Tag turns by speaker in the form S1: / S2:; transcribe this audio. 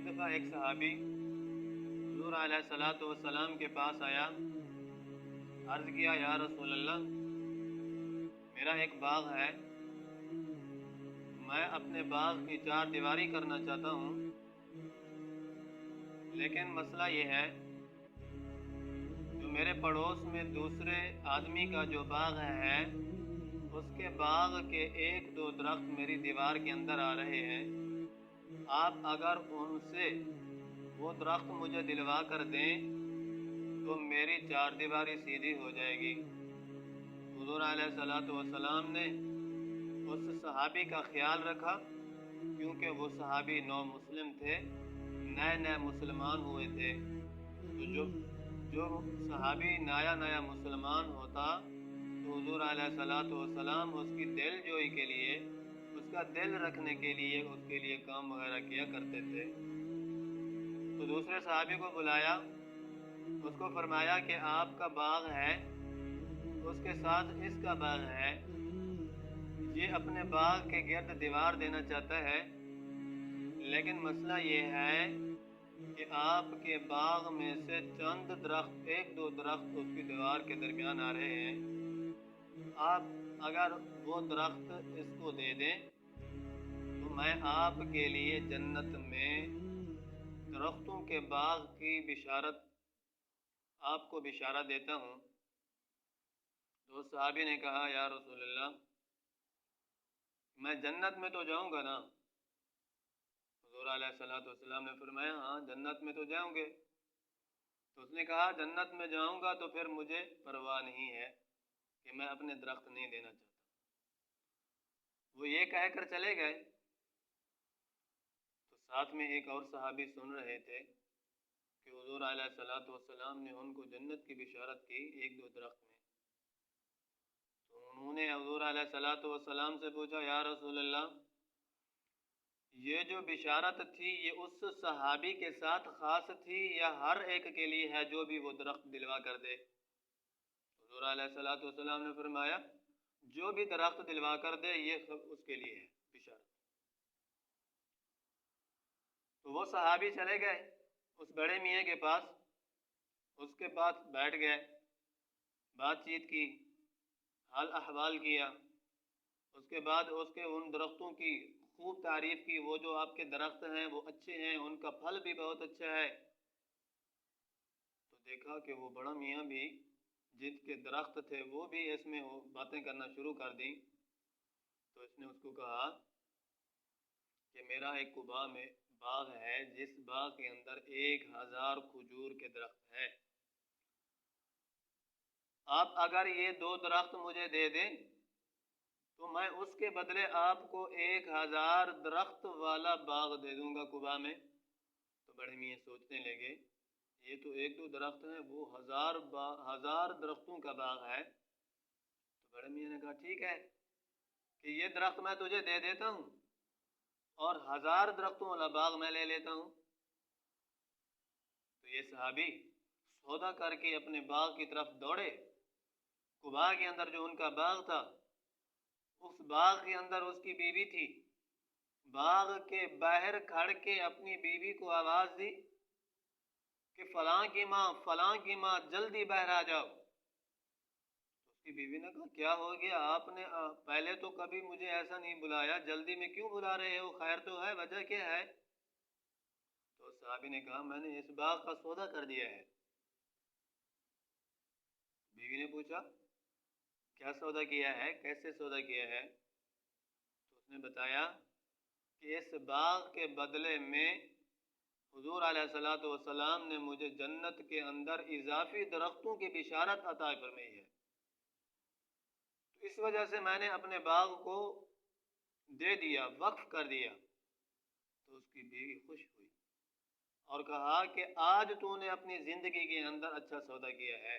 S1: دفعہ ایک صحابی حضور علیہ الصلوۃ والسلام کے پاس آیا، عرض کیا یا رسول اللہ، میرا ایک باغ ہے، میں اپنے باغ کی چار دیواری کرنا چاہتا ہوں، لیکن مسئلہ یہ ہے جو میرے پڑوس میں دوسرے آدمی کا جو باغ ہے اس کے باغ کے ایک دو درخت میری دیوار کے اندر آ رہے ہیں، آپ اگر ان سے وہ درخت مجھے دلوا کر دیں تو میری چار دیواری سیدھی ہو جائے گی۔ حضور علیہ الصلوۃ والسلام نے اس صحابی کا خیال رکھا، کیونکہ وہ صحابی نو مسلم تھے، نئے مسلمان ہوئے تھے، تو جو صحابی نیا مسلمان ہوتا تو حضور علیہ الصلوۃ والسلام اس کی دل جوئی کے لیے، اس کا دل رکھنے کے لیے اس کے لیے کام وغیرہ کیا کرتے تھے۔ تو دوسرے صحابی کو بلایا، اس کو فرمایا کہ آپ کا باغ ہے، اس کے ساتھ اس کا باغ ہے، یہ اپنے باغ کے گرد دیوار دینا چاہتا ہے، لیکن مسئلہ یہ ہے کہ آپ کے باغ میں سے چند درخت، ایک دو درخت اس کی دیوار کے درمیان آ رہے ہیں، آپ اگر وہ درخت اس کو دے دیں تو میں آپ کے لیے جنت میں درختوں کے باغ کی بشارت آپ کو بشارت دیتا ہوں۔ تو صحابی نے کہا یا رسول اللہ، میں جنت میں تو جاؤں گا نا؟ حضور علیہ الصلوۃ والسلام نے فرمایا ہاں جنت میں تو جاؤں گے۔ تو اس نے کہا جنت میں جاؤں گا تو پھر مجھے پرواہ نہیں ہے کہ میں اپنے درخت نہیں دینا چاہتا۔ وہ یہ کہہ کر چلے گئے تو ساتھ میں ایک اور صحابی سن رہے تھے کہ حضور علیہ الصلوۃ والسلام نے ان کو جنت کی بشارت کی ایک دو درخت میں۔ تو انہوں نے حضور علیہ الصلوۃ والسلام سے پوچھا یا رسول اللہ، یہ جو بشارت تھی یہ اس صحابی کے ساتھ خاص تھی یا ہر ایک کے لیے ہے جو بھی وہ درخت دلوا کر دے؟ حضور علیہ الصلوۃ والسلام نے فرمایا جو بھی درخت دلوا کر دے یہ سب اس کے لیے ہے بشارت۔ تو وہ صحابی چلے گئے اس بڑے میاں کے پاس، اس کے پاس بیٹھ گئے، بات چیت کی، حال احوال کیا، اس کے بعد اس کے ان درختوں کی خوب تعریف کی، وہ جو آپ کے درخت ہیں وہ اچھے ہیں، ان کا پھل بھی بہت اچھا ہے۔ تو دیکھا کہ وہ بڑا میاں بھی جن کے درخت تھے وہ بھی اس میں باتیں کرنا شروع کر دیں، تو اس نے اس کو کہا کہ میرا ایک قباء میں باغ ہے جس باغ کے اندر 1000 کھجور کے درخت ہے، آپ اگر یہ دو درخت مجھے دے دیں تو میں اس کے بدلے آپ کو 1000 درخت والا باغ دے دوں گا قباء میں۔ تو بڑے میاں سوچنے لگے یہ تو ایک دو درخت ہیں، وہ ہزار درختوں کا باغ ہے۔ تو بڑے میاں نے کہا ٹھیک ہے کہ یہ درخت میں تجھے دے دیتا ہوں اور 1000 درختوں والا باغ میں لے لیتا ہوں۔ تو یہ صحابی سودا کر کے اپنے باغ کی طرف دوڑے۔ قباء کے اندر جو ان کا باغ تھا، اس باغ کے اندر اس کی بیوی تھی، باغ کے باہر کھڑ کے اپنی بیوی کو آواز دی کہ فلاں کی ماں جلدی باہر آ جاؤ۔ تو اس کی بیوی نے کہا کیا ہو گیا، آپ نے پہلے تو کبھی مجھے ایسا نہیں بلایا، جلدی میں کیوں بلا رہے ہو، خیر تو ہے، وجہ کیا ہے؟ تو صحابی نے کہا میں نے اس باغ کا سودا کر دیا ہے۔ بیوی نے پوچھا کیا سودا کیا ہے، کیسے سودا کیا ہے؟ تو اس نے بتایا کہ اس باغ کے بدلے میں حضور علیہ الصلوۃ والسلام نے مجھے جنت کے اندر اضافی درختوں کی بشارت عطا فرمائی ہے، تو اس وجہ سے میں نے اپنے باغ کو دے دیا، وقف کر دیا۔ تو اس کی بیوی خوش ہوئی اور کہا کہ آج تو نے اپنی زندگی کے اندر اچھا سودا کیا ہے۔